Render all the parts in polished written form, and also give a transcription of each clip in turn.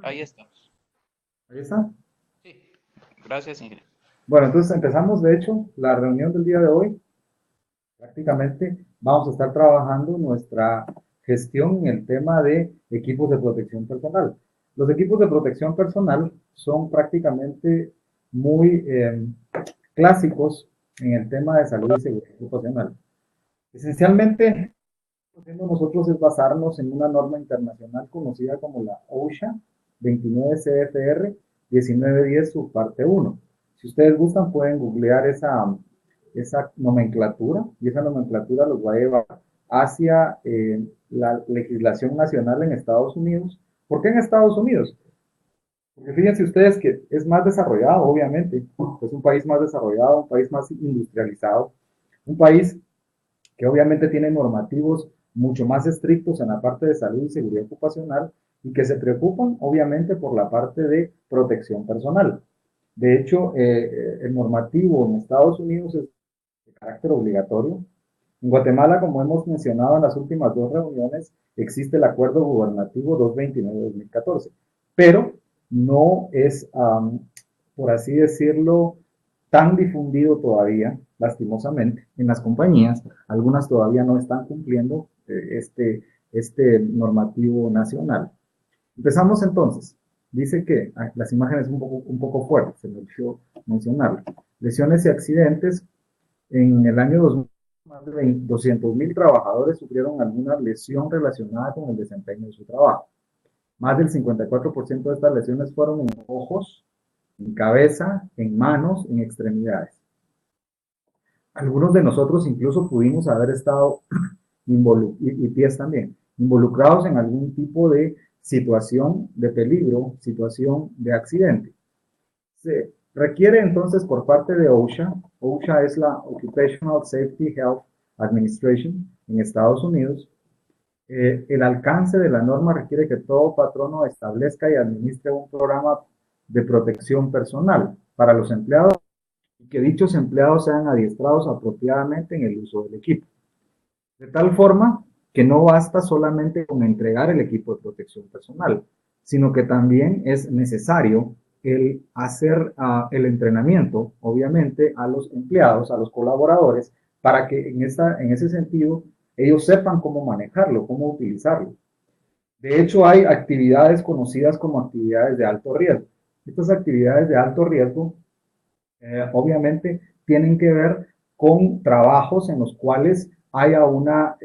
Ahí estamos. Ahí está. Sí, gracias, ingeniero. Bueno, entonces empezamos, de hecho, la reunión del día de hoy. Prácticamente vamos a estar trabajando nuestra gestión en el tema de equipos de protección personal. Los equipos de protección personal son prácticamente muy clásicos en el tema de salud y seguridad ocupacional. Esencialmente, lo que hacemos nosotros es basarnos en una norma internacional conocida como la OSHA 29 CFR 1910 subparte 1. Si ustedes gustan, pueden googlear esa nomenclatura y esa nomenclatura los va a llevar hacia la legislación nacional en Estados Unidos. ¿Por qué en Estados Unidos? Porque fíjense ustedes que es más desarrollado, obviamente, es un país más desarrollado, un país más industrializado, un país que obviamente tiene normativos mucho más estrictos en la parte de salud y seguridad ocupacional y que se preocupan obviamente por la parte de protección personal. De hecho, el normativo en Estados Unidos es de carácter obligatorio. En Guatemala, como hemos mencionado en las últimas dos reuniones, existe el Acuerdo Gubernativo 229-2014, pero no es, por así decirlo, tan difundido todavía, lastimosamente, en las compañías. Algunas todavía no están cumpliendo este normativo nacional. Empezamos entonces. Dice que las imágenes un poco fuertes, se me olvidó mencionarlo. Lesiones y accidentes. En el año 2000, más de 200,000 trabajadores sufrieron alguna lesión relacionada con el desempeño de su trabajo. Más del 54% de estas lesiones fueron en ojos, en cabeza, en manos, en extremidades. Algunos de nosotros incluso pudimos haber estado y pies también, involucrados en algún tipo de situación de peligro, situación de accidente. Se requiere entonces por parte de OSHA, OSHA es la Occupational Safety Health Administration en Estados Unidos, el alcance de la norma requiere que todo patrono establezca y administre un programa de protección personal para los empleados y que dichos empleados sean adiestrados apropiadamente en el uso del equipo. De tal forma que no basta solamente con entregar el equipo de protección personal, sino que también es necesario el hacer el entrenamiento, obviamente, a los empleados, a los colaboradores, para que en ese sentido ellos sepan cómo manejarlo, cómo utilizarlo. De hecho, hay actividades conocidas como actividades de alto riesgo. Estas actividades de alto riesgo, obviamente, tienen que ver con trabajos en los cuales haya una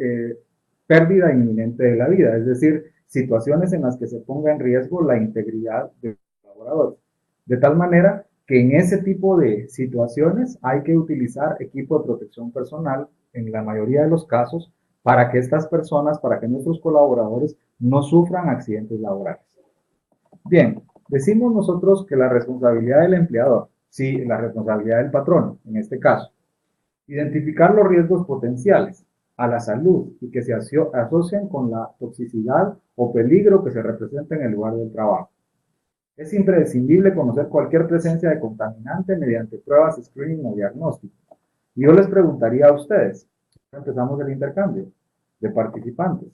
pérdida inminente de la vida, es decir, situaciones en las que se ponga en riesgo la integridad de los colaboradores. De tal manera que en ese tipo de situaciones hay que utilizar equipo de protección personal en la mayoría de los casos para que estas personas, para que nuestros colaboradores no sufran accidentes laborales. Bien, decimos nosotros que la responsabilidad del empleador, sí, la responsabilidad del patrón, en este caso, identificar los riesgos potenciales a la salud y que se asocian con la toxicidad o peligro que se representa en el lugar del trabajo. Es imprescindible conocer cualquier presencia de contaminante mediante pruebas, screening o diagnóstico. Y yo les preguntaría a ustedes, empezamos el intercambio de participantes.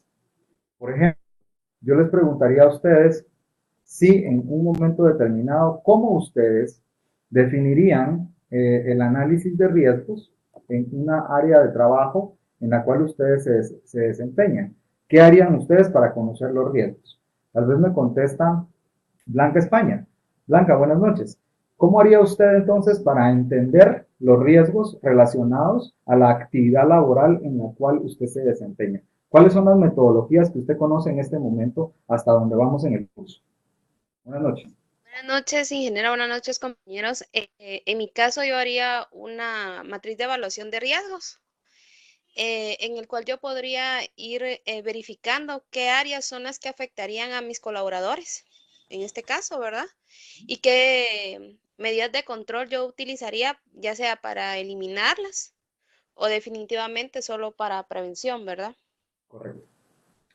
Por ejemplo, yo les preguntaría a ustedes si en un momento determinado, cómo ustedes definirían el análisis de riesgos en una área de trabajo en la cual ustedes se desempeñan. ¿Qué harían ustedes para conocer los riesgos? Tal vez me contesta Blanca España. Blanca, buenas noches. ¿Cómo haría usted entonces para entender los riesgos relacionados a la actividad laboral en la cual usted se desempeña? ¿Cuáles son las metodologías que usted conoce en este momento hasta donde vamos en el curso? Buenas noches. Buenas noches, ingeniero. Buenas noches, compañeros. En mi caso, yo haría una matriz de evaluación de riesgos, en el cual yo podría ir verificando qué áreas son las que afectarían a mis colaboradores, en este caso, ¿verdad? Y qué medidas de control yo utilizaría, ya sea para eliminarlas o definitivamente solo para prevención, ¿verdad? Correcto.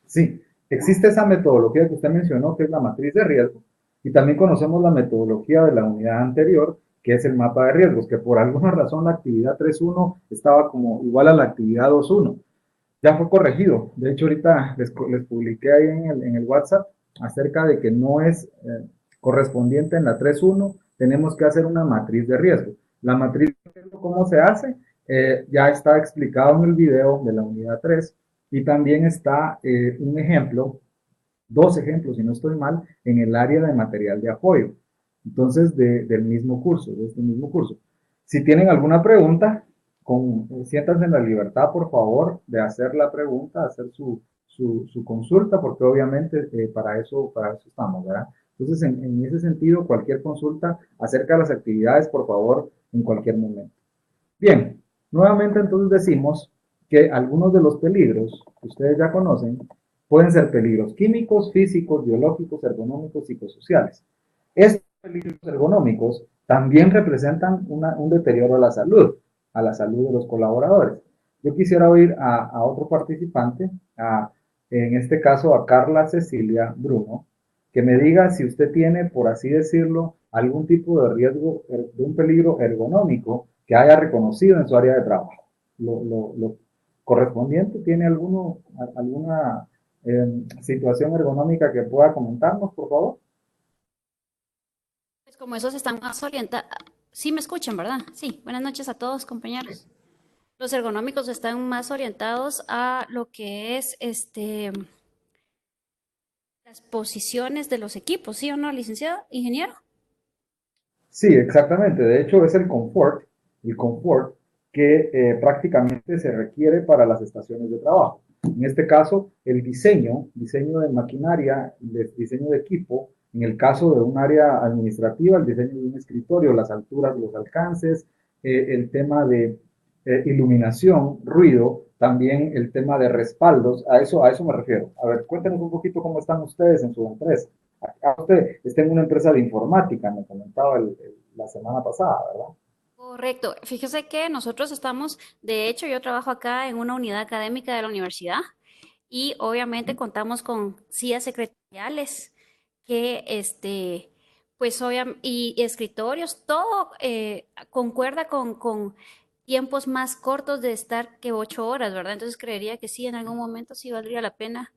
Sí, existe esa metodología que usted mencionó, que es la matriz de riesgo, y también conocemos la metodología de la unidad anterior, que es el mapa de riesgos, que por alguna razón la actividad 3.1 estaba como igual a la actividad 2.1. Ya fue corregido. De hecho, ahorita les publiqué ahí en el WhatsApp acerca de que no es correspondiente en la 3.1, tenemos que hacer una matriz de riesgo. La matriz de riesgo, ¿cómo se hace? Ya está explicado en el video de la unidad 3 y también está un ejemplo, dos ejemplos, si no estoy mal, en el área de material de apoyo. Entonces, del mismo curso, de este mismo curso. Si tienen alguna pregunta, siéntanse en la libertad, por favor, de hacer la pregunta, hacer su consulta, porque obviamente para eso estamos, ¿verdad? Entonces, en ese sentido, cualquier consulta acerca de las actividades, por favor, en cualquier momento. Bien, nuevamente entonces decimos que algunos de los peligros que ustedes ya conocen pueden ser peligros químicos, físicos, biológicos, ergonómicos, psicosociales. Estos peligros ergonómicos también representan un deterioro a la salud de los colaboradores. Yo quisiera oír a otro participante, en este caso a Carla Cecilia Bruno, que me diga si usted tiene, por así decirlo, algún tipo de riesgo, de un peligro ergonómico que haya reconocido en su área de trabajo. Lo correspondiente, ¿tiene alguna situación ergonómica que pueda comentarnos, por favor? Pues como esos están más orientados, sí me escuchan, ¿verdad? Sí, buenas noches a todos, compañeros. Los ergonómicos están más orientados a lo que es las posiciones de los equipos, ¿sí o no, licenciado, ingeniero? Sí, exactamente. De hecho, es el confort que prácticamente se requiere para las estaciones de trabajo. En este caso, el diseño de maquinaria, diseño de equipo, en el caso de un área administrativa, el diseño de un escritorio, las alturas, los alcances, el tema de iluminación, ruido, también el tema de respaldos, a eso me refiero. A ver, cuéntenos un poquito cómo están ustedes en su empresa. Usted está en una empresa de informática, me comentaba la semana pasada, ¿verdad? Correcto. Fíjese que nosotros estamos, de hecho, yo trabajo acá en una unidad académica de la universidad y obviamente contamos con sillas secretariales que, pues, y escritorios, todo concuerda con tiempos más cortos de estar que 8 horas, ¿verdad? Entonces creería que sí, en algún momento sí valdría la pena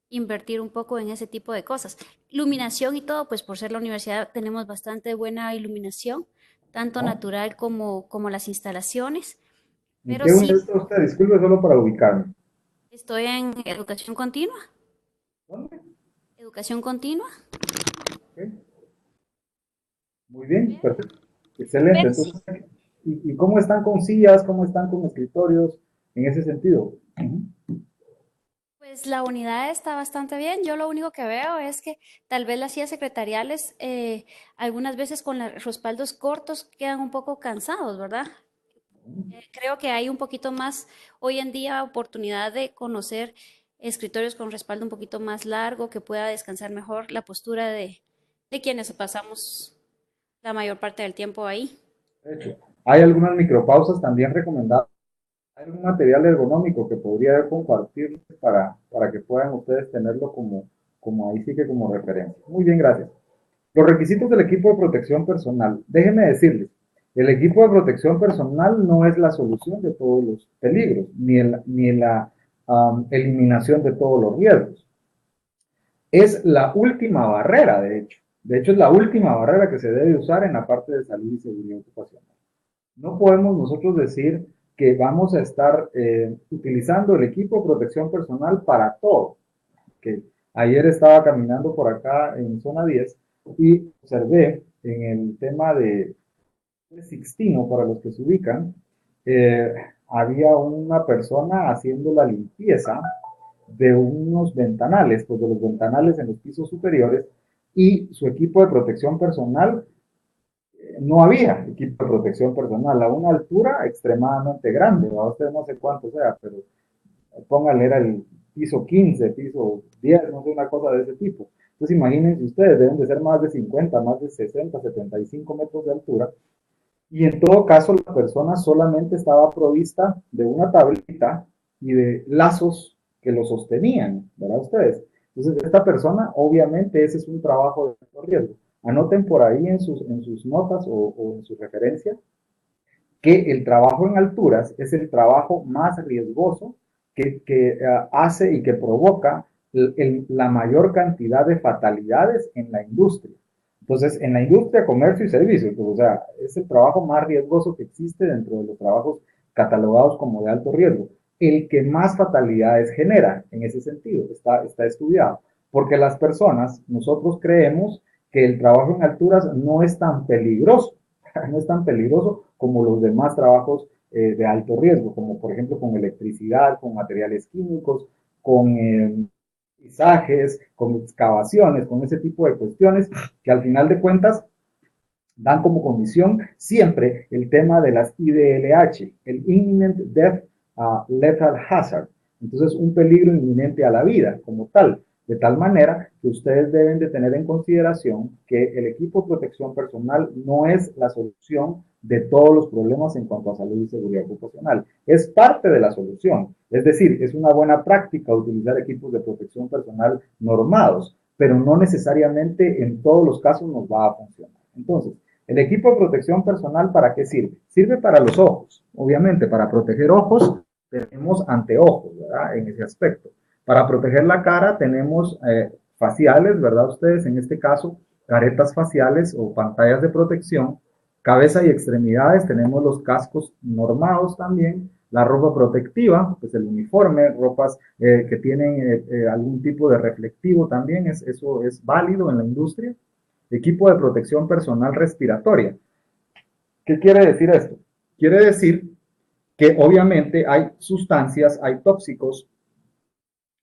invertir un poco en ese tipo de cosas. Iluminación y todo, pues por ser la universidad tenemos bastante buena iluminación, tanto ¿No? natural como las instalaciones, ¿En pero qué unidad sí, está usted? Disculpe solo para ubicarme. estoy en educación continua. ¿Dónde? Educación continua. Okay. Muy bien, perfecto. Excelente. Pero sí, Entonces, ¿y cómo están con sillas? ¿Cómo están con escritorios en ese sentido? pues la unidad está bastante bien. Yo lo único que veo es que tal vez las sillas secretariales, algunas veces con los respaldos cortos, quedan un poco cansados, ¿verdad? Creo que hay un poquito más hoy en día oportunidad de conocer escritorios con respaldo un poquito más largo, que pueda descansar mejor la postura de quienes pasamos la mayor parte del tiempo ahí. De hecho, hay algunas micropausas también recomendadas. Hay un material ergonómico que podría compartir para que puedan ustedes tenerlo como ahí sí que como referencia. Muy bien, gracias. Los requisitos del equipo de protección personal. Déjenme decirles, el equipo de protección personal no es la solución de todos los peligros, ni la eliminación de todos los riesgos. Es la última barrera, de hecho. De hecho, es la última barrera que se debe usar en la parte de salud y seguridad ocupacional. No podemos nosotros decir que vamos a estar utilizando el equipo de protección personal para todo. Que ayer estaba caminando por acá en zona 10 y observé en el tema de Sixtino, para los que se ubican, había una persona haciendo la limpieza de unos ventanales, pues de los ventanales en los pisos superiores, y su equipo de protección personal, no había equipo de protección personal a una altura extremadamente grande, ¿no? Usted no sé cuánto sea, pero póngale, era el piso 15, piso 10, no sé, una cosa de ese tipo. Entonces imagínense ustedes, deben de ser más de 50, más de 60, 75 metros de altura, y en todo caso la persona solamente estaba provista de una tablita y de lazos que lo sostenían, ¿verdad ustedes? Entonces esta persona, obviamente ese es un trabajo de alto riesgo. Anoten por ahí en sus notas o en su referencia que el trabajo en alturas es el trabajo más riesgoso que hace y que provoca la mayor cantidad de fatalidades en la industria. Entonces, en la industria, comercio y servicios, pues, o sea, es el trabajo más riesgoso que existe dentro de los trabajos catalogados como de alto riesgo. El que más fatalidades genera en ese sentido, está estudiado. Porque las personas, nosotros creemos que el trabajo en alturas no es tan peligroso, no es tan peligroso como los demás trabajos de alto riesgo, como por ejemplo con electricidad, con materiales químicos, con pisajes, con excavaciones, con ese tipo de cuestiones que al final de cuentas dan como condición siempre el tema de las IDLH, el Imminent Death Lethal Hazard. Entonces, un peligro inminente a la vida como tal, de tal manera que ustedes deben de tener en consideración que el equipo de protección personal no es la solución de todos los problemas en cuanto a salud y seguridad ocupacional. Es parte de la solución. Es decir, es una buena práctica utilizar equipos de protección personal normados, pero no necesariamente en todos los casos nos va a funcionar. Entonces, el equipo de protección personal, ¿para qué sirve? Sirve para los ojos. Obviamente, para proteger ojos, tenemos anteojos, ¿verdad? En ese aspecto. Para proteger la cara, tenemos faciales, ¿verdad? Ustedes, en este caso, caretas faciales o pantallas de protección. Cabeza y extremidades, tenemos los cascos normados también. La ropa protectiva, pues el uniforme, ropas que tienen algún tipo de reflectivo también, eso es válido en la industria. Equipo de protección personal respiratoria. ¿Qué quiere decir esto? Quiere decir que obviamente hay sustancias, hay tóxicos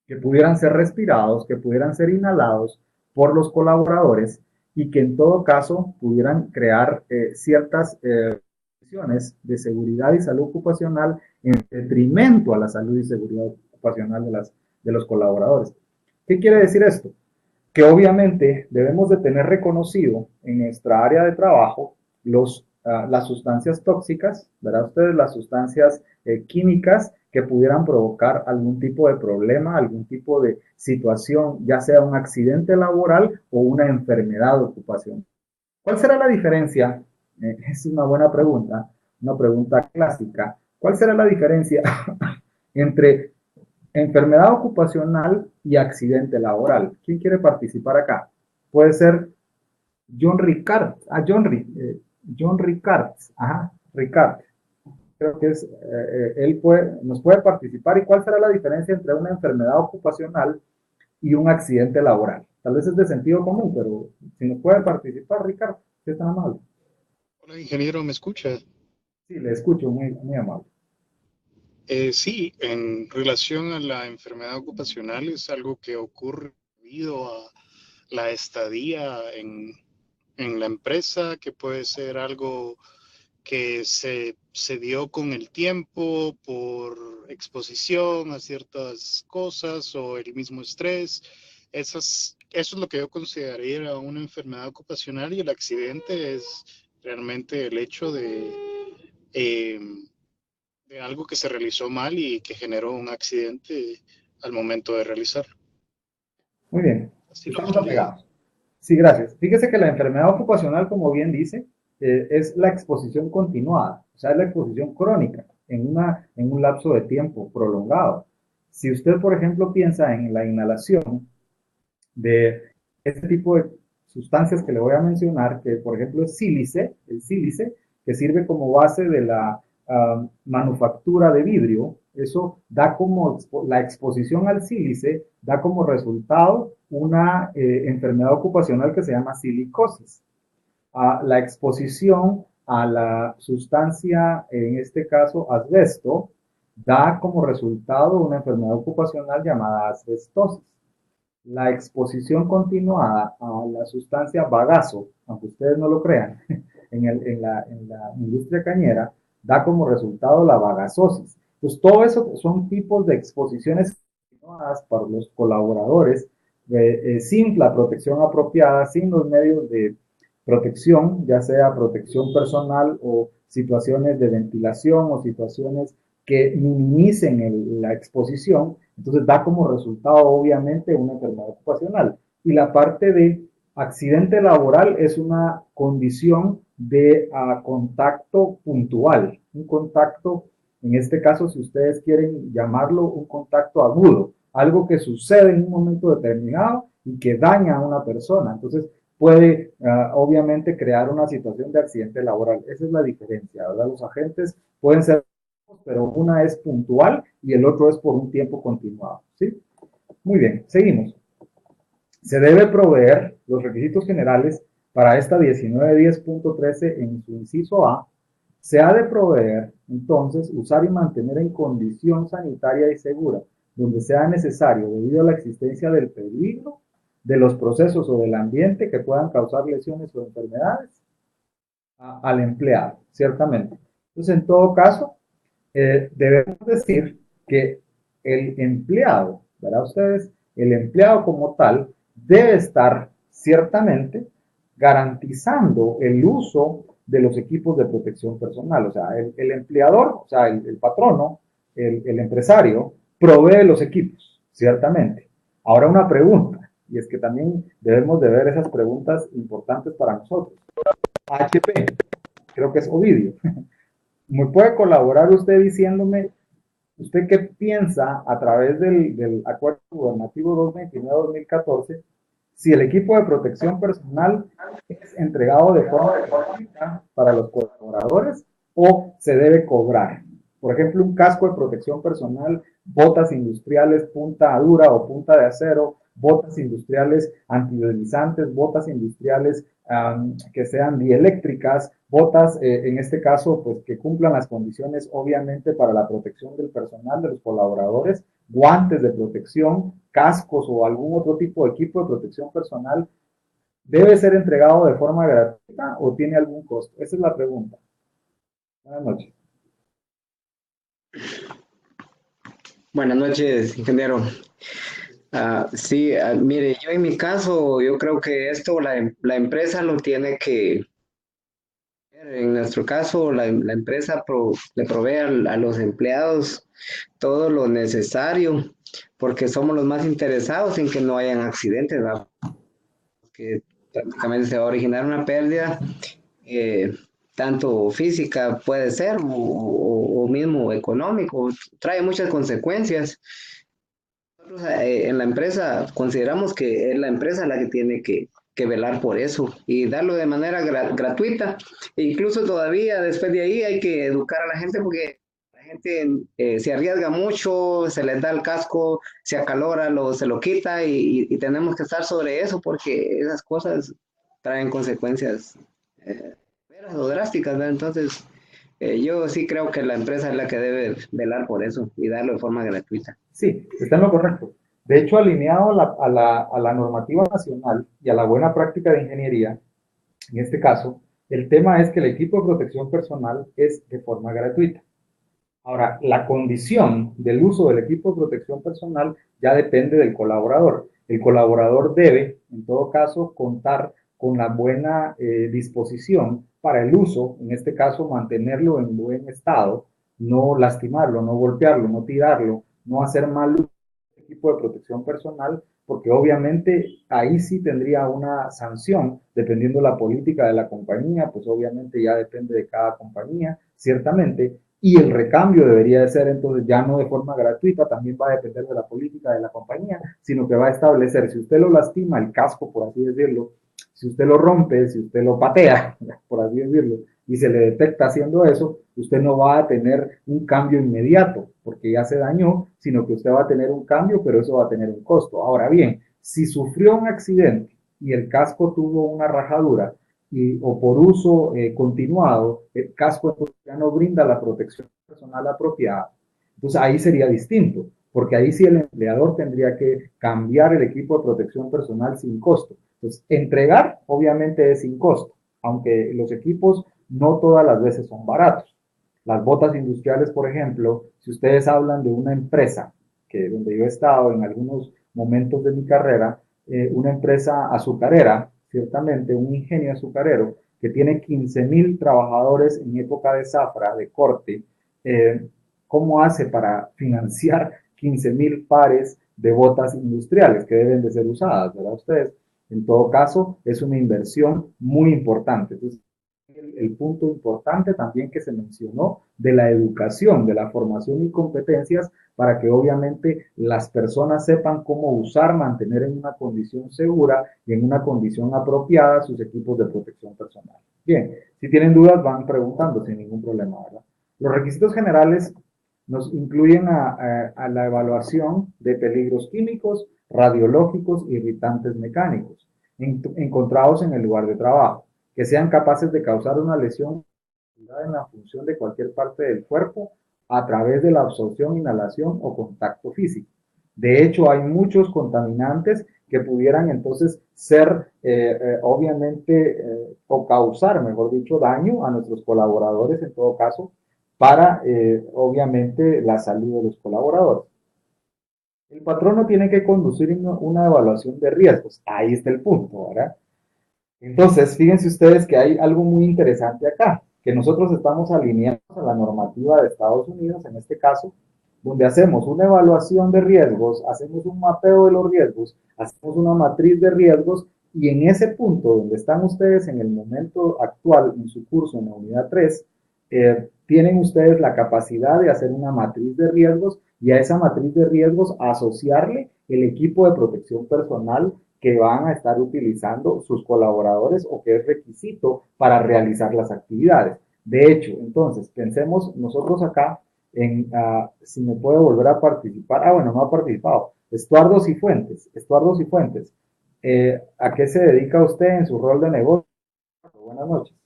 que pudieran ser respirados, que pudieran ser inhalados por los colaboradores y que en todo caso pudieran crear ciertas condiciones de seguridad y salud ocupacional en detrimento a la salud y seguridad ocupacional de los colaboradores. ¿Qué quiere decir esto? Que obviamente debemos de tener reconocido en nuestra área de trabajo las sustancias tóxicas, ¿verdad? Ustedes, las sustancias químicas que pudieran provocar algún tipo de problema, algún tipo de situación, ya sea un accidente laboral o una enfermedad ocupacional. ¿Cuál será la diferencia? Es una buena pregunta, una pregunta clásica. ¿Cuál será la diferencia entre enfermedad ocupacional y accidente laboral? ¿Quién quiere participar acá? Puede ser John Ricard. John Ricard. Ajá, Ricard. Creo que él nos puede participar. ¿Y cuál será la diferencia entre una enfermedad ocupacional y un accidente laboral? Tal vez es de sentido común, pero si nos puede participar, Ricard, ¿qué tan amable? Hola, ingeniero, ¿me escucha? Sí, le escucho, muy, muy amable. Sí, en relación a la enfermedad ocupacional es algo que ocurre debido a la estadía en la empresa, que puede ser algo que se dio con el tiempo por exposición a ciertas cosas o el mismo estrés. Eso es lo que yo consideraría una enfermedad ocupacional, y el accidente es realmente el hecho de algo que se realizó mal y que generó un accidente al momento de realizarlo. Muy bien, Así lo estamos pondría. apegados. Sí, gracias. Fíjese que la enfermedad ocupacional, como bien dice, es la exposición continuada, o sea, es la exposición crónica en un lapso de tiempo prolongado. Si usted, por ejemplo, piensa en la inhalación de este tipo de sustancias que le voy a mencionar, que por ejemplo es sílice, el sílice, que sirve como base de la manufactura de vidrio, eso da como la exposición al sílice, da como resultado una enfermedad ocupacional que se llama silicosis. La exposición a la sustancia, en este caso asbesto, da como resultado una enfermedad ocupacional llamada asbestosis. La exposición continuada a la sustancia bagazo, aunque ustedes no lo crean, en la industria cañera, da como resultado la bagazosis. Pues todo eso son tipos de exposiciones continuadas para los colaboradores sin la protección apropiada, sin los medios de protección, ya sea protección personal o situaciones de ventilación o situaciones que minimicen la exposición. Entonces da como resultado obviamente una enfermedad ocupacional. Y la parte de accidente laboral es una condición de contacto puntual, un contacto, en este caso si ustedes quieren llamarlo un contacto agudo, algo que sucede en un momento determinado y que daña a una persona. Entonces, puede obviamente crear una situación de accidente laboral. Esa es la diferencia, ¿verdad? Los agentes pueden ser, pero una es puntual y el otro es por un tiempo continuado, ¿sí? Muy bien, seguimos. Se debe proveer los requisitos generales para esta 1910.13 en su inciso A. Se ha de proveer, entonces, usar y mantener en condición sanitaria y segura, donde sea necesario, debido a la existencia del peligro, de los procesos o del ambiente que puedan causar lesiones o enfermedades al empleado, ciertamente. Entonces, en todo caso, debemos decir que el empleado, ¿verdad ustedes? El empleado como tal debe estar ciertamente garantizando el uso de los equipos de protección personal. O sea, el empleador, o sea, el patrono, el empresario, provee los equipos, ciertamente. Ahora una pregunta, y es que también debemos de ver esas preguntas importantes para nosotros. HP, creo que es Ovidio. ¿Me puede colaborar usted diciéndome, usted qué piensa a través del Acuerdo Gubernativo 229-2014, si el equipo de protección personal es entregado de forma gratuita para los colaboradores o se debe cobrar? Por ejemplo, un casco de protección personal, botas industriales punta dura o punta de acero, botas industriales antideslizantes, botas industriales que sean dieléctricas, botas, en este caso, pues que cumplan las condiciones, obviamente, para la protección del personal, de los colaboradores, guantes de protección, cascos o algún otro tipo de equipo de protección personal, ¿debe ser entregado de forma gratuita o tiene algún costo? Esa es la pregunta. Buenas noches. Buenas noches, ingeniero. Sí, mire, yo en mi caso, yo creo que esto la empresa lo tiene que, en nuestro caso, la empresa le provee a los empleados todo lo necesario, porque somos los más interesados en que no hayan accidentes, ¿verdad? Que prácticamente se va a originar una pérdida, tanto física puede ser, o mismo económico, trae muchas consecuencias. Nosotros, en la empresa consideramos que es la empresa la que tiene que velar por eso y darlo de manera gratuita. E incluso todavía después de ahí hay que educar a la gente porque la gente se arriesga mucho, se les da el casco, se acalora, se lo quita y tenemos que estar sobre eso porque esas cosas traen consecuencias severas o drásticas, ¿verdad? Entonces, yo sí creo que la empresa es la que debe velar por eso y darlo de forma gratuita. Sí, está en lo correcto. De hecho, alineado a la normativa nacional y a la buena práctica de ingeniería, en este caso, el tema es que el equipo de protección personal es de forma gratuita. Ahora, la condición del uso del equipo de protección personal ya depende del colaborador. El colaborador debe, en todo caso, contar con la buena disposición para el uso, en este caso, mantenerlo en buen estado, no lastimarlo, no golpearlo, no tirarlo, no hacer mal uso del equipo de protección personal, porque obviamente ahí sí tendría una sanción, dependiendo de la política de la compañía, pues obviamente ya depende de cada compañía, ciertamente, y el recambio debería de ser entonces ya no de forma gratuita, también va a depender de la política de la compañía, sino que va a establecer, si usted lo lastima, el casco, por así decirlo, si usted lo rompe, si usted lo patea, por así decirlo, y se le detecta haciendo eso, usted no va a tener un cambio inmediato, porque ya se dañó, sino que usted va a tener un cambio, pero eso va a tener un costo. Ahora bien, si sufrió un accidente y el casco tuvo una rajadura, o por uso continuado, el casco ya no brinda la protección personal apropiada, entonces ahí sería distinto, porque ahí sí el empleador tendría que cambiar el equipo de protección personal sin costo. Entonces, entregar obviamente es sin costo, aunque los equipos no todas las veces son baratos. Las botas industriales, por ejemplo, si ustedes hablan de una empresa, que donde yo he estado en algunos momentos de mi carrera, una empresa azucarera, ciertamente un ingenio azucarero, que tiene 15,000 trabajadores en época de zafra, de corte, ¿cómo hace para financiar 15,000 pares de botas industriales que deben de ser usadas, ¿verdad? Ustedes, en todo caso, es una inversión muy importante. Entonces, el punto importante también que se mencionó de la educación, de la formación y competencias para que obviamente las personas sepan cómo usar, mantener en una condición segura y en una condición apropiada sus equipos de protección personal. Bien, si tienen dudas van preguntando sin ningún problema, ¿verdad? Los requisitos generales nos incluyen a la evaluación de peligros químicos, radiológicos y irritantes mecánicos encontrados en el lugar de trabajo, que sean capaces de causar una lesión en la función de cualquier parte del cuerpo a través de la absorción, inhalación o contacto físico. De hecho, hay muchos contaminantes que pudieran entonces ser, obviamente, o causar, mejor dicho, daño a nuestros colaboradores en todo caso, para, obviamente, la salud de los colaboradores. El patrono tiene que conducir una evaluación de riesgos. Ahí está el punto, ¿verdad? Entonces, fíjense ustedes que hay algo muy interesante acá, que nosotros estamos alineados a la normativa de Estados Unidos, en este caso, donde hacemos una evaluación de riesgos, hacemos un mapeo de los riesgos, hacemos una matriz de riesgos, y en ese punto donde están ustedes en el momento actual en su curso en la unidad 3, tienen ustedes la capacidad de hacer una matriz de riesgos y a esa matriz de riesgos asociarle el equipo de protección personal que van a estar utilizando sus colaboradores o que es requisito para realizar las actividades. De hecho, entonces, pensemos nosotros acá en si me puede volver a participar. Bueno, no ha participado. Estuardo Cifuentes. Estuardo Cifuentes. ¿A qué se dedica usted en su rol de negocio? Buenas noches.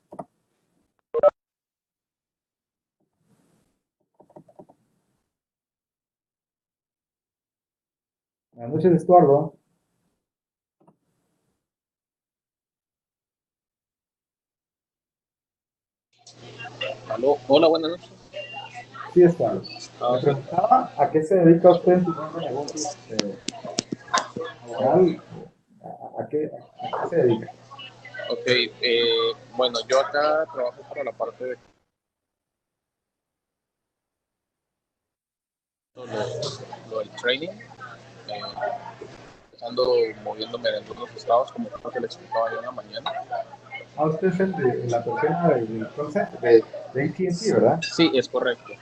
Buenas noches, Estuardo. Aló, hola, buenas noches. Sí, Estuardo. Me preguntaba a qué se dedica usted en su rol de negocio laboral. ¿A qué se dedica? Ok, bueno, yo acá trabajo para la parte de lo del training, ando moviéndome en algunos estados, como creo que le explicaba yo en la mañana. Usted es el de la persona del call center, de AT&T, ¿verdad? Sí, es correcto.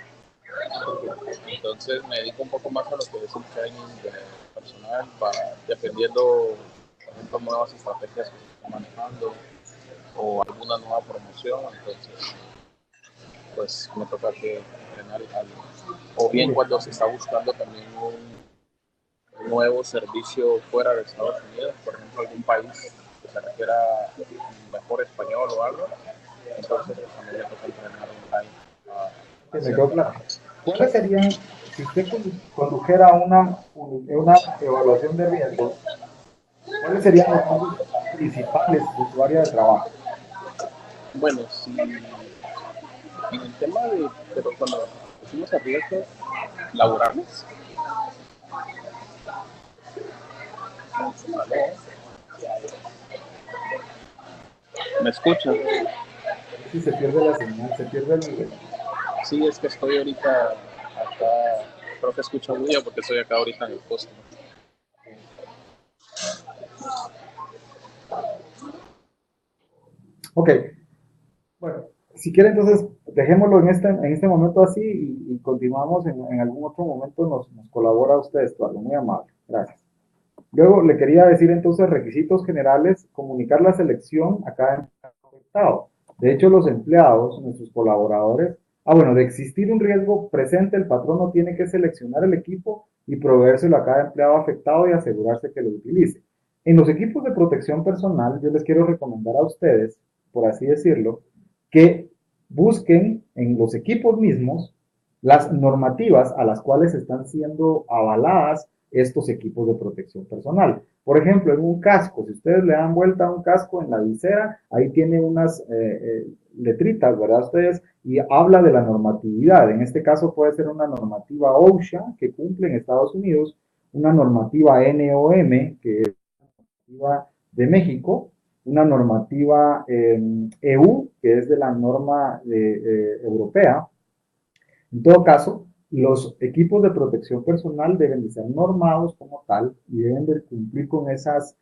Entonces me dedico un poco más a lo que es el training de personal, dependiendo, por ejemplo, nuevas estrategias que se están manejando o alguna nueva promoción. Entonces, pues me toca que entrenar algo. O bien cuando se está buscando también un nuevo servicio fuera de Estados Unidos, por ejemplo, algún país que se requiera mejor español o algo, entonces pues, también me toca entrenar online. Que me quedó claro. ¿Cuáles serían, si usted condujera una evaluación de riesgos, cuáles serían los puntos principales de su área de trabajo? Bueno, si en el tema pero cuando decimos a riesgos laborales, ¿me escuchan? Si se pierde la señal, se pierde el... Sí, es que estoy ahorita acá, creo que escucha bulla porque estoy acá ahorita en el poste. Ok, bueno, si quiere entonces dejémoslo en este momento así y continuamos en algún otro momento, nos colabora usted, Estuardo, muy amable, gracias. Luego le quería decir entonces requisitos generales, comunicar la selección a cada afectado. De hecho, los empleados, nuestros colaboradores, bueno, de existir un riesgo presente, el patrono tiene que seleccionar el equipo y proveérselo a cada empleado afectado y asegurarse que lo utilice. En los equipos de protección personal, yo les quiero recomendar a ustedes, por así decirlo, que busquen en los equipos mismos las normativas a las cuales están siendo avaladas estos equipos de protección personal. Por ejemplo, en un casco, si ustedes le dan vuelta a un casco en la visera, ahí tiene unas letritas, ¿verdad? Ustedes, y habla de la normatividad. En este caso puede ser una normativa OSHA que cumple en Estados Unidos, una normativa NOM, que es la normativa de México, una normativa EU, que es de la norma europea. En todo caso, los equipos de protección personal deben de ser normados como tal y deben de cumplir con esas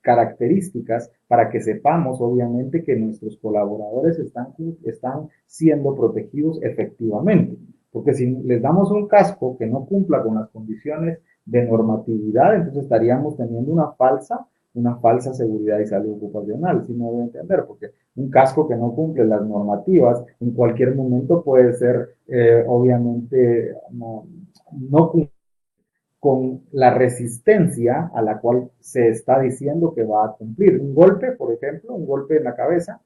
características para que sepamos, obviamente, que nuestros colaboradores están siendo protegidos efectivamente. Porque si les damos un casco que no cumpla con las condiciones de normatividad, entonces estaríamos teniendo una falsa seguridad y salud ocupacional, si no debe entender, porque un casco que no cumple las normativas en cualquier momento puede ser, obviamente, no con la resistencia a la cual se está diciendo que va a cumplir. Un golpe, por ejemplo, un golpe en la cabeza,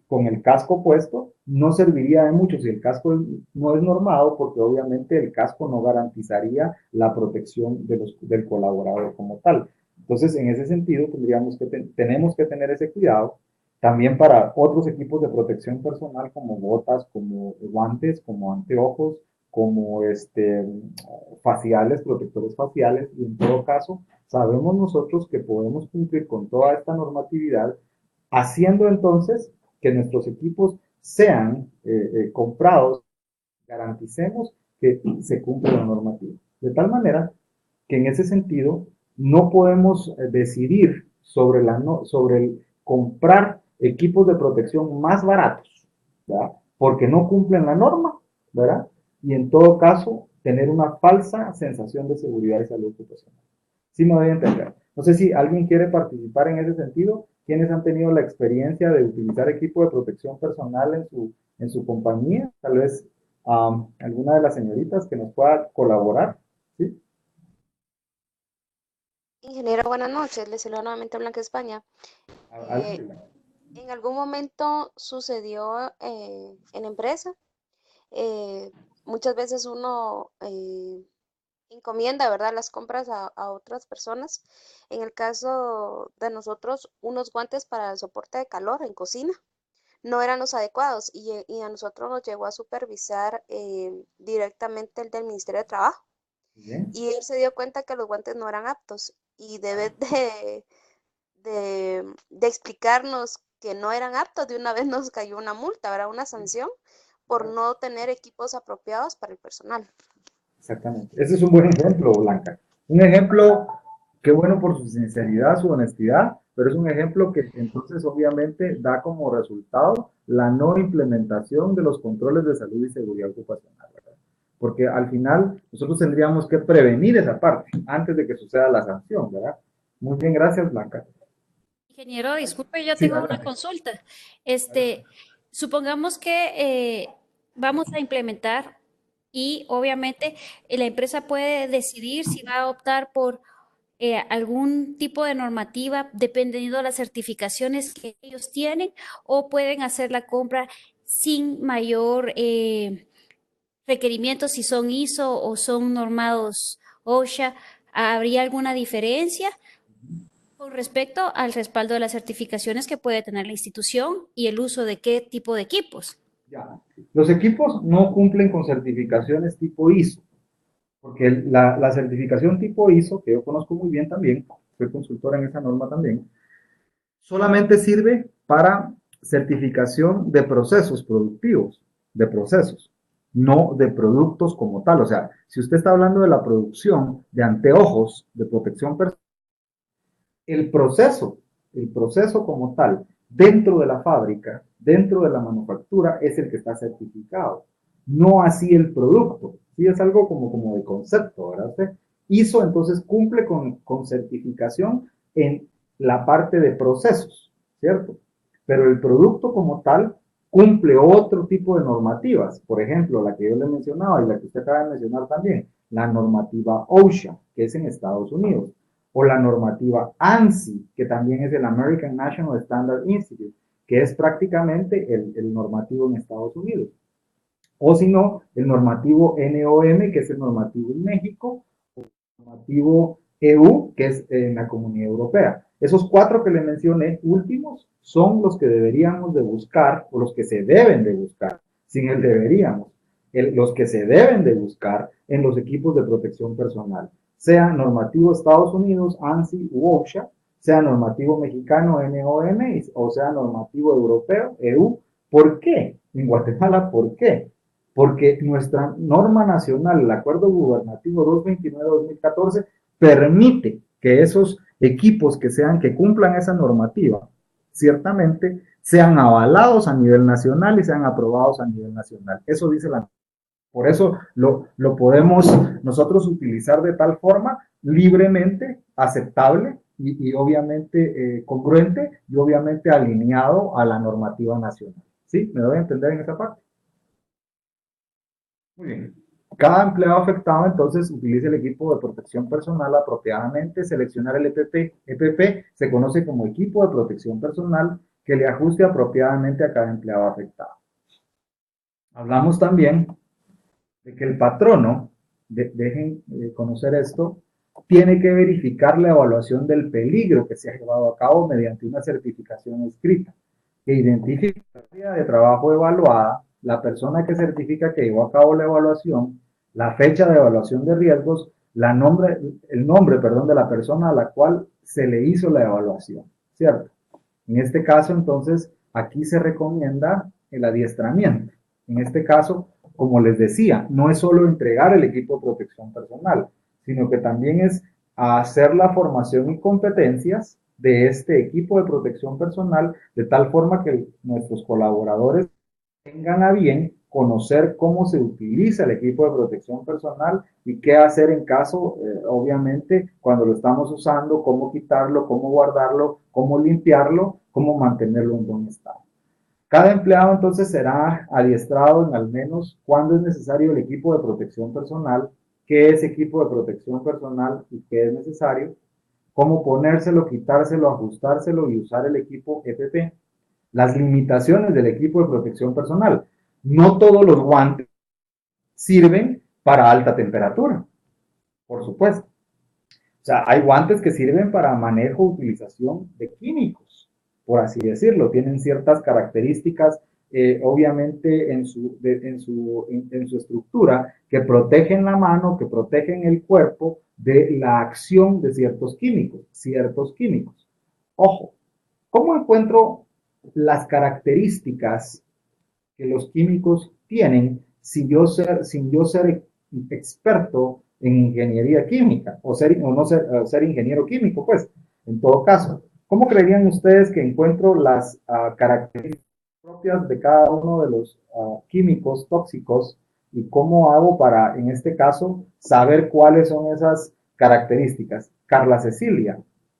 con el casco puesto, no serviría de mucho si el casco no es normado, porque obviamente el casco no garantizaría la protección del colaborador como tal. Entonces, en ese sentido, tenemos que tener ese cuidado también para otros equipos de protección personal como botas, como guantes, como anteojos, como faciales, protectores faciales, y en todo caso, sabemos nosotros que podemos cumplir con toda esta normatividad, haciendo entonces que nuestros equipos sean comprados, garanticemos que se cumple la normativa. De tal manera que en ese sentido no podemos decidir sobre el comprar equipos de protección más baratos, ¿verdad? Porque no cumplen la norma, ¿verdad? Y en todo caso, tener una falsa sensación de seguridad y salud ocupacional. Sí me voy a entender. No sé si alguien quiere participar en ese sentido. ¿Quiénes han tenido la experiencia de utilizar equipo de protección personal en su compañía? Tal vez alguna de las señoritas que nos pueda colaborar. ¿Sí? Ingeniero, buenas noches. Les saludo nuevamente a Blanca España. En algún momento sucedió en la empresa. Muchas veces uno encomienda, ¿verdad?, las compras a otras personas. En el caso de nosotros, unos guantes para el soporte de calor en cocina no eran los adecuados y a nosotros nos llegó a supervisar directamente el del Ministerio de Trabajo. Bien. Y él se dio cuenta que los guantes no eran aptos y debe de explicarnos que no eran aptos. De una vez nos cayó una multa, ¿verdad?, una sanción por no tener equipos apropiados para el personal. Exactamente. Ese es un buen ejemplo, Blanca. Un ejemplo, qué bueno por su sinceridad, su honestidad, pero es un ejemplo que entonces obviamente da como resultado la no implementación de los controles de salud y seguridad ocupacional, ¿verdad? Porque al final nosotros tendríamos que prevenir esa parte antes de que suceda la sanción, ¿verdad? Muy bien, gracias, Blanca. Ingeniero, disculpe, yo Sí, tengo una adelante. consulta. Supongamos que vamos a implementar y obviamente la empresa puede decidir si va a optar por algún tipo de normativa dependiendo de las certificaciones que ellos tienen o pueden hacer la compra sin mayor requerimientos si son ISO o son normados OSHA. ¿Habría alguna diferencia con respecto al respaldo de las certificaciones que puede tener la institución y el uso de qué tipo de equipos? Ya. Los equipos no cumplen con certificaciones tipo ISO, porque la certificación tipo ISO, que yo conozco muy bien también, soy consultora en esa norma también, solamente sirve para certificación de procesos productivos, de procesos, no de productos como tal. O sea, si usted está hablando de la producción de anteojos de protección personal, el proceso como tal, dentro de la fábrica, dentro de la manufactura, es el que está certificado, no así el producto. Sí, es algo como de concepto, ¿verdad? ISO entonces cumple con certificación en la parte de procesos, ¿cierto? Pero el producto como tal cumple otro tipo de normativas. Por ejemplo, la que yo le mencionaba y la que usted acaba de mencionar también, la normativa OSHA, que es en Estados Unidos, o la normativa ANSI, que también es el American National Standard Institute, que es prácticamente el normativo en Estados Unidos. O si no, el normativo NOM, que es el normativo en México, o el normativo EU, que es en la Comunidad Europea. Esos cuatro que le mencioné últimos son los que deberíamos de buscar, o los que se deben de buscar, sin el deberíamos, los que se deben de buscar en los equipos de protección personal, sea normativo Estados Unidos, ANSI u OSHA, sea normativo mexicano, NOM, o sea normativo europeo, EU. ¿Por qué? En Guatemala, ¿por qué? Porque nuestra norma nacional, el Acuerdo Gubernativo 229-2014, permite que esos equipos que cumplan esa normativa, ciertamente sean avalados a nivel nacional y sean aprobados a nivel nacional. Eso dice la norma. Por eso lo podemos nosotros utilizar de tal forma libremente, aceptable y obviamente congruente y obviamente alineado a la normativa nacional. ¿Sí? ¿Me doy a entender en esa parte? Muy bien. Cada empleado afectado entonces utiliza el equipo de protección personal apropiadamente, seleccionar el EPP. EPP se conoce como equipo de protección personal que le ajuste apropiadamente a cada empleado afectado. Hablamos también de que el patrono, dejen conocer esto, tiene que verificar la evaluación del peligro que se ha llevado a cabo mediante una certificación escrita, que identifique la área de trabajo evaluada, la persona que certifica que llevó a cabo la evaluación, la fecha de evaluación de riesgos, el nombre de la persona a la cual se le hizo la evaluación, ¿cierto? En este caso, entonces, aquí se recomienda el adiestramiento. En este caso, como les decía, no es solo entregar el equipo de protección personal, sino que también es hacer la formación y competencias de este equipo de protección personal de tal forma que nuestros colaboradores tengan a bien conocer cómo se utiliza el equipo de protección personal y qué hacer en caso, obviamente, cuando lo estamos usando, cómo quitarlo, cómo guardarlo, cómo limpiarlo, cómo mantenerlo en buen estado. Cada empleado entonces será adiestrado en al menos cuándo es necesario el equipo de protección personal, qué es equipo de protección personal y qué es necesario, cómo ponérselo, quitárselo, ajustárselo y usar el equipo EPP. Las limitaciones del equipo de protección personal. No todos los guantes sirven para alta temperatura, por supuesto. O sea, hay guantes que sirven para manejo, utilización de químicos, por así decirlo. Tienen ciertas características, obviamente, en su estructura, que protegen la mano, que protegen el cuerpo de la acción de ciertos químicos. Ojo, ¿cómo encuentro las características que los químicos tienen sin yo ser experto en ingeniería química o no ser ingeniero químico, pues, en todo caso? ¿Cómo creerían ustedes que encuentro las características propias de cada uno de los químicos tóxicos y cómo hago para, en este caso, saber cuáles son esas características? Carla Cecilia,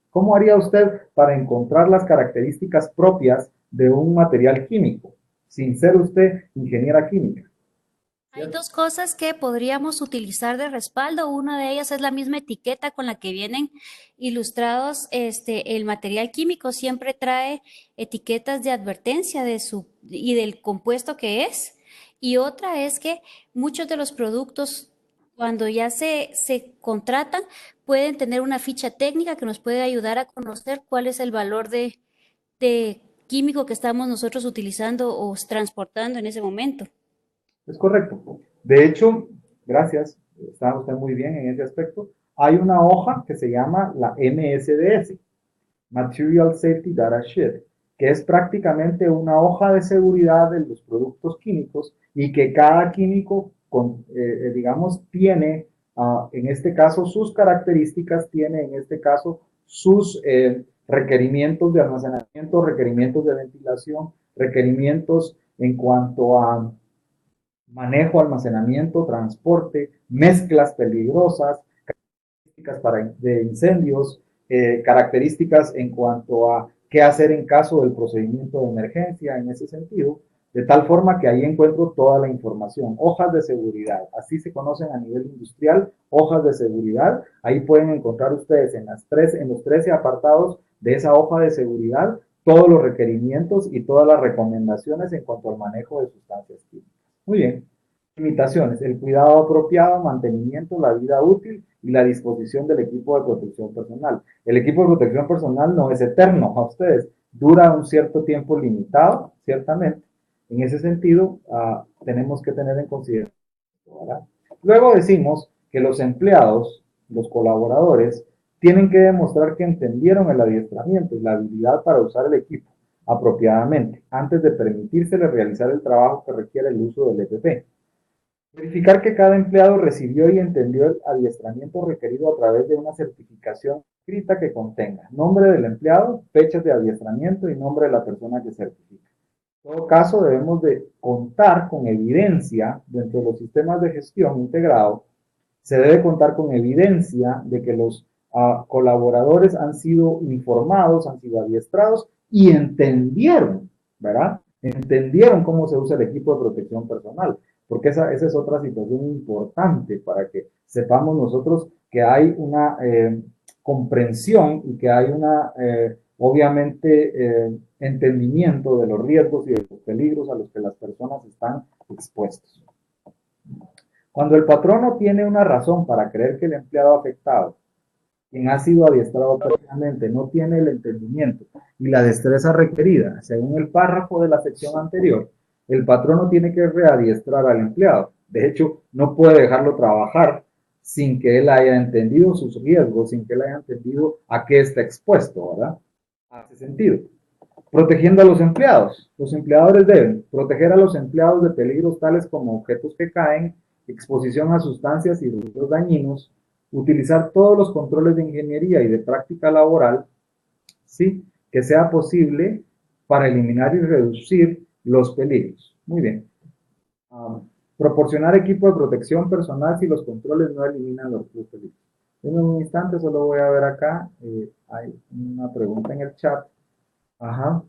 ¿cómo haría usted para encontrar las características propias de un material químico, sin ser usted ingeniera química? Hay dos cosas que podríamos utilizar de respaldo. Una de ellas es la misma etiqueta con la que vienen ilustrados el material químico. Siempre trae etiquetas de advertencia y del compuesto que es. Y otra es que muchos de los productos, cuando ya se contratan, pueden tener una ficha técnica que nos puede ayudar a conocer cuál es el valor de químico que estamos nosotros utilizando o transportando en ese momento. Es correcto. De hecho, gracias, está usted muy bien en ese aspecto. Hay una hoja que se llama la MSDS, Material Safety Data Sheet, que es prácticamente una hoja de seguridad de los productos químicos y que cada químico, digamos, tiene, en este caso, sus características, tiene, en este caso, sus requerimientos de almacenamiento, requerimientos de ventilación, requerimientos en cuanto a manejo, almacenamiento, transporte, mezclas peligrosas, características de incendios, características en cuanto a qué hacer en caso del procedimiento de emergencia en ese sentido, de tal forma que ahí encuentro toda la información. Hojas de seguridad, así se conocen a nivel industrial, hojas de seguridad. Ahí pueden encontrar ustedes en los 13 apartados de esa hoja de seguridad todos los requerimientos y todas las recomendaciones en cuanto al manejo de sustancias químicas. Muy bien. Limitaciones: el cuidado apropiado, mantenimiento, la vida útil y la disposición del equipo de protección personal. El equipo de protección personal no es eterno a ustedes, dura un cierto tiempo limitado, ciertamente. En ese sentido, tenemos que tener en consideración, ¿verdad? Luego decimos que los empleados, los colaboradores, tienen que demostrar que entendieron el adiestramiento y la habilidad para usar el equipo apropiadamente, antes de permitírsele realizar el trabajo que requiere el uso del EPP. Verificar que cada empleado recibió y entendió el adiestramiento requerido a través de una certificación escrita que contenga nombre del empleado, fechas de adiestramiento y nombre de la persona que certifica. En todo caso, debemos de contar con evidencia dentro de los sistemas de gestión integrado. Se debe contar con evidencia de que los colaboradores han sido informados, han sido adiestrados y entendieron, ¿verdad? Entendieron cómo se usa el equipo de protección personal, porque esa es otra situación importante para que sepamos nosotros que hay una comprensión y que hay una, obviamente, entendimiento de los riesgos y de los peligros a los que las personas están expuestas. Cuando el patrono tiene una razón para creer que el empleado afectado, quien ha sido adiestrado previamente, no tiene el entendimiento y la destreza requerida, según el párrafo de la sección anterior, el patrono tiene que readiestrar al empleado. De hecho, no puede dejarlo trabajar sin que él haya entendido sus riesgos, sin que él haya entendido a qué está expuesto, ¿verdad? Hace sentido. Protegiendo a los empleados. Los empleadores deben proteger a los empleados de peligros tales como objetos que caen, exposición a sustancias y ruidos dañinos, utilizar todos los controles de ingeniería y de práctica laboral, ¿sí?, que sea posible para eliminar y reducir los peligros. Muy bien. Proporcionar equipo de protección personal si los controles no eliminan los peligros. En un instante solo voy a ver acá, hay una pregunta en el chat. Ajá.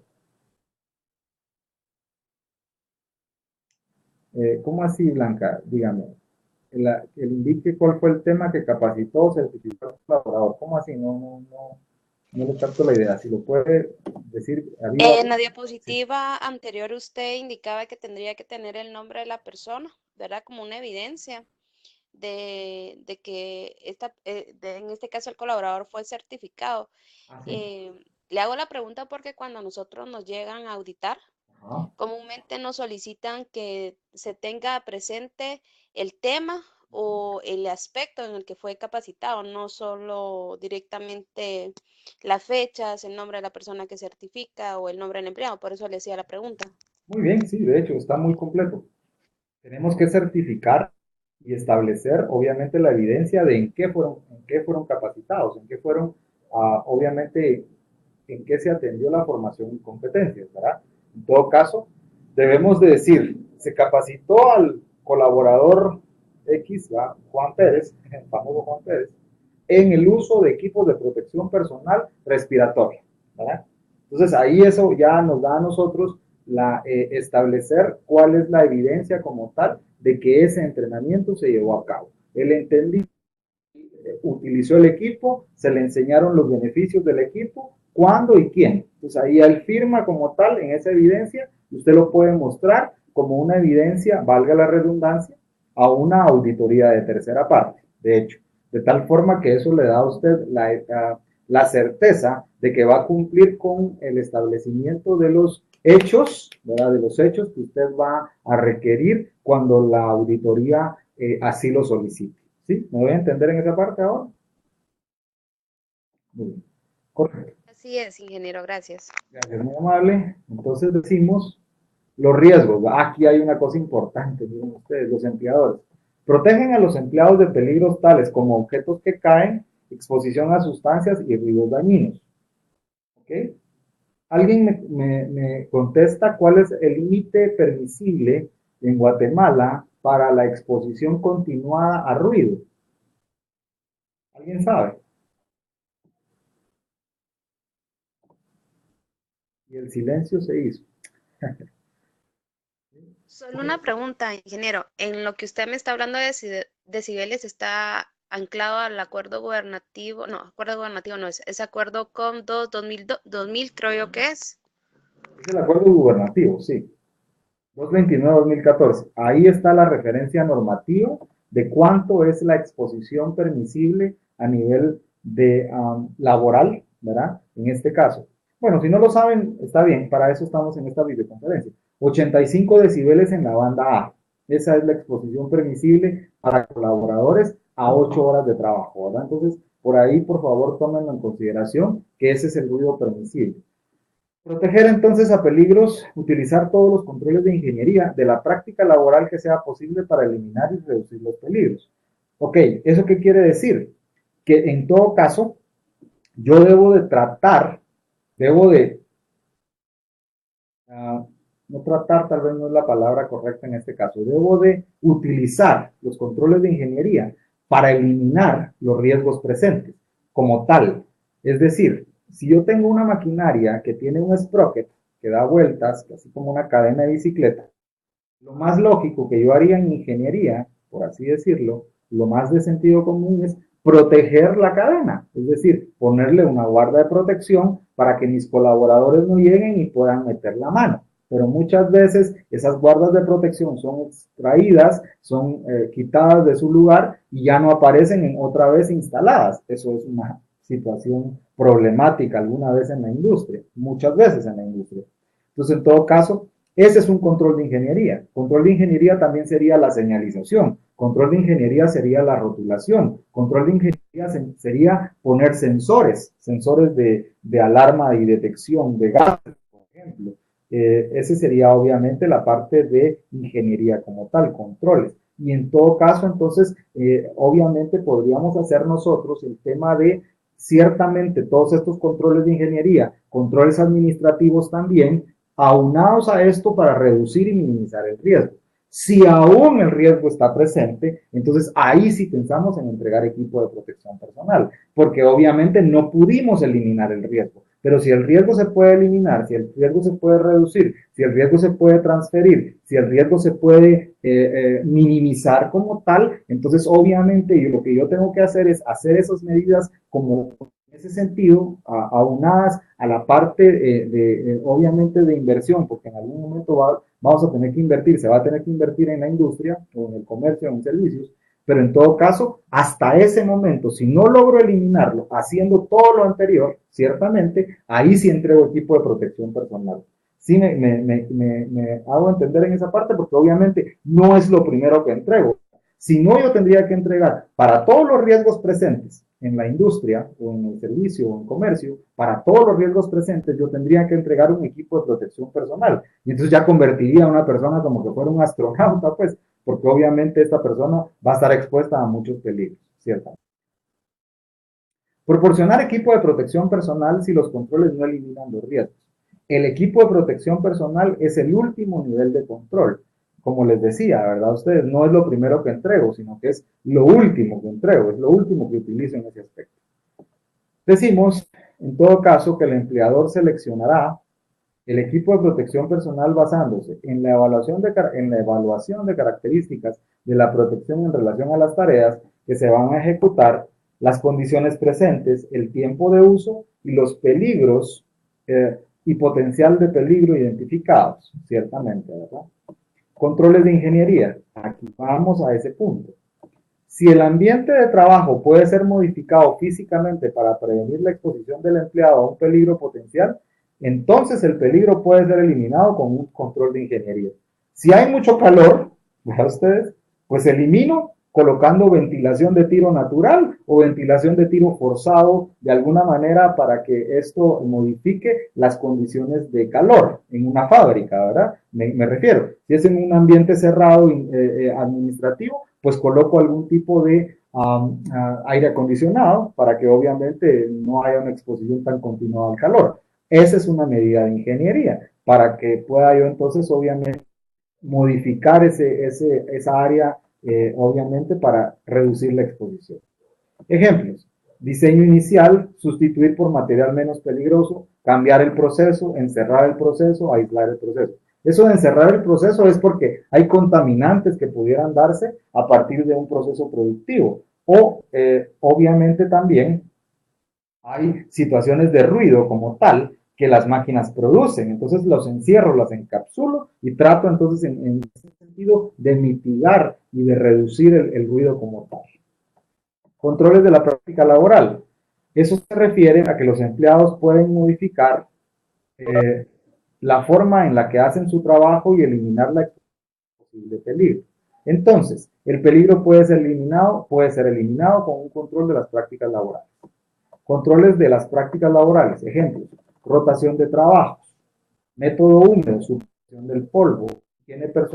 ¿Cómo así, Blanca? Dígame. Que le indique cuál fue el tema que capacitó o certificó al colaborador. ¿Cómo así? No le capto la idea. Si lo puede decir. En la diapositiva anterior usted indicaba que tendría que tener el nombre de la persona, ¿verdad? Como una evidencia de que en este caso el colaborador fue certificado. Le hago la pregunta porque cuando nosotros nos llegan a auditar, comúnmente nos solicitan que se tenga presente el tema o el aspecto en el que fue capacitado, no solo directamente las fechas, el nombre de la persona que certifica o el nombre del empleado. Por eso le hacía la pregunta. Muy bien, sí, de hecho, está muy completo. Tenemos que certificar y establecer, obviamente, la evidencia de en qué fueron capacitados, en qué fueron, obviamente, en qué se atendió la formación y competencias, ¿verdad? En todo caso, debemos de decir, se capacitó al colaborador X, ¿verdad?, Juan Pérez, el famoso Juan Pérez, en el uso de equipos de protección personal respiratoria, ¿verdad? Entonces, ahí eso ya nos da a nosotros establecer cuál es la evidencia como tal de que ese entrenamiento se llevó a cabo. Él entendió, utilizó el equipo, se le enseñaron los beneficios del equipo, cuándo y quién. Entonces ahí él firma como tal en esa evidencia, y usted lo puede mostrar como una evidencia, valga la redundancia, a una auditoría de tercera parte, de hecho, de tal forma que eso le da a usted la certeza de que va a cumplir con el establecimiento de los hechos, ¿verdad?, de los hechos que usted va a requerir cuando la auditoría así lo solicite. ¿Sí? ¿Me voy a entender en esa parte ahora? Muy bien. Correcto. Así es, ingeniero, gracias. Gracias, muy amable. Entonces decimos los riesgos. Aquí hay una cosa importante, miren ustedes, los empleadores. Protegen a los empleados de peligros tales como objetos que caen, exposición a sustancias y ruidos dañinos. ¿Ok? Alguien me contesta cuál es el límite permisible en Guatemala para la exposición continuada a ruido. ¿Alguien sabe? Y el silencio se hizo. Solo una pregunta, ingeniero. En lo que usted me está hablando de decibeles, ¿está anclado al acuerdo gubernativo? No, acuerdo gubernativo no es acuerdo COM 2000 creo yo que es. Es el acuerdo gubernativo, sí. 229-2014. Ahí está la referencia normativa de cuánto es la exposición permisible a nivel de laboral, ¿verdad? En este caso. Bueno, si no lo saben, está bien, para eso estamos en esta videoconferencia. 85 decibeles en la banda A. Esa es la exposición permisible para colaboradores a 8 horas de trabajo, ¿verdad? Entonces, por ahí, por favor, tómenlo en consideración que ese es el ruido permisible. Proteger entonces a peligros, utilizar todos los controles de ingeniería de la práctica laboral que sea posible para eliminar y reducir los peligros. Ok, ¿eso qué quiere decir? Que en todo caso, yo debo de no tratar tal vez no es la palabra correcta en este caso, debo de utilizar los controles de ingeniería para eliminar los riesgos presentes como tal. Es decir, si yo tengo una maquinaria que tiene un sprocket que da vueltas, así como una cadena de bicicleta, lo más lógico que yo haría en ingeniería, por así decirlo, lo más de sentido común es proteger la cadena, es decir, ponerle una guarda de protección para que mis colaboradores no lleguen y puedan meter la mano. Pero muchas veces esas guardas de protección son extraídas, son quitadas de su lugar y ya no aparecen en otra vez instaladas. Eso es una situación problemática alguna vez en la industria, muchas veces en la industria. Entonces, en todo caso, ese es un control de ingeniería. Control de ingeniería también sería la señalización. Control de ingeniería sería la rotulación. Control de ingeniería sería poner sensores, sensores de alarma y detección de gases, por ejemplo. Ese sería obviamente la parte de ingeniería como tal, controles. Y en todo caso, entonces, obviamente podríamos hacer nosotros el tema de ciertamente todos estos controles de ingeniería, controles administrativos también, aunados a esto para reducir y minimizar el riesgo. Si aún el riesgo está presente, entonces ahí sí pensamos en entregar equipo de protección personal, porque obviamente no pudimos eliminar el riesgo. Pero si el riesgo se puede eliminar, si el riesgo se puede reducir, si el riesgo se puede transferir, si el riesgo se puede minimizar como tal, entonces obviamente lo que yo tengo que hacer es hacer esas medidas como en ese sentido, aunadas a la parte obviamente de inversión, porque en algún momento vamos a tener que invertir, se va a tener que invertir en la industria o en el comercio o en servicios, pero en todo caso, hasta ese momento, si no logro eliminarlo haciendo todo lo anterior, ciertamente, ahí sí entrego equipo de protección personal. Sí me hago entender en esa parte porque obviamente no es lo primero que entrego. Si no, yo tendría que entregar para todos los riesgos presentes en la industria o en el servicio o en comercio, para todos los riesgos presentes, yo tendría que entregar un equipo de protección personal. Y entonces ya convertiría a una persona como que fuera un astronauta, pues, porque obviamente esta persona va a estar expuesta a muchos peligros, ¿cierto? Proporcionar equipo de protección personal si los controles no eliminan los riesgos. El equipo de protección personal es el último nivel de control. Como les decía, ¿verdad? Ustedes, no es lo primero que entrego, sino que es lo último que entrego, es lo último que utilizo en ese aspecto. Decimos, en todo caso, que el empleador seleccionará el equipo de protección personal basándose en la evaluación de características de la protección en relación a las tareas que se van a ejecutar, las condiciones presentes, el tiempo de uso y los peligros y potencial de peligro identificados, ciertamente, ¿verdad? Controles de ingeniería. Aquí vamos a ese punto. Si el ambiente de trabajo puede ser modificado físicamente para prevenir la exposición del empleado a un peligro potencial, entonces el peligro puede ser eliminado con un control de ingeniería. Si hay mucho calor, ¿verdad ustedes? Pues elimino colocando ventilación de tiro natural o ventilación de tiro forzado de alguna manera para que esto modifique las condiciones de calor en una fábrica, ¿verdad? Me refiero, si es en un ambiente cerrado administrativo, pues coloco algún tipo de aire acondicionado para que obviamente no haya una exposición tan continuada al calor. Esa es una medida de ingeniería para que pueda yo entonces obviamente modificar esa área obviamente para reducir la exposición. Ejemplos: diseño inicial, sustituir por material menos peligroso, cambiar el proceso, encerrar el proceso, aislar el proceso. Eso de encerrar el proceso es porque hay contaminantes que pudieran darse a partir de un proceso productivo o obviamente también hay situaciones de ruido como tal que las máquinas producen, entonces los encierro, los encapsulo y trato entonces en ese sentido de mitigar y de reducir el ruido como tal. Controles de la práctica laboral. Eso se refiere a que los empleados pueden modificar la forma en la que hacen su trabajo y eliminar la posible peligro. Entonces, el peligro puede ser eliminado con un control de las prácticas laborales. Controles de las prácticas laborales, ejemplos: rotación de trabajos, método húmedo, supresión del polvo, higiene personal.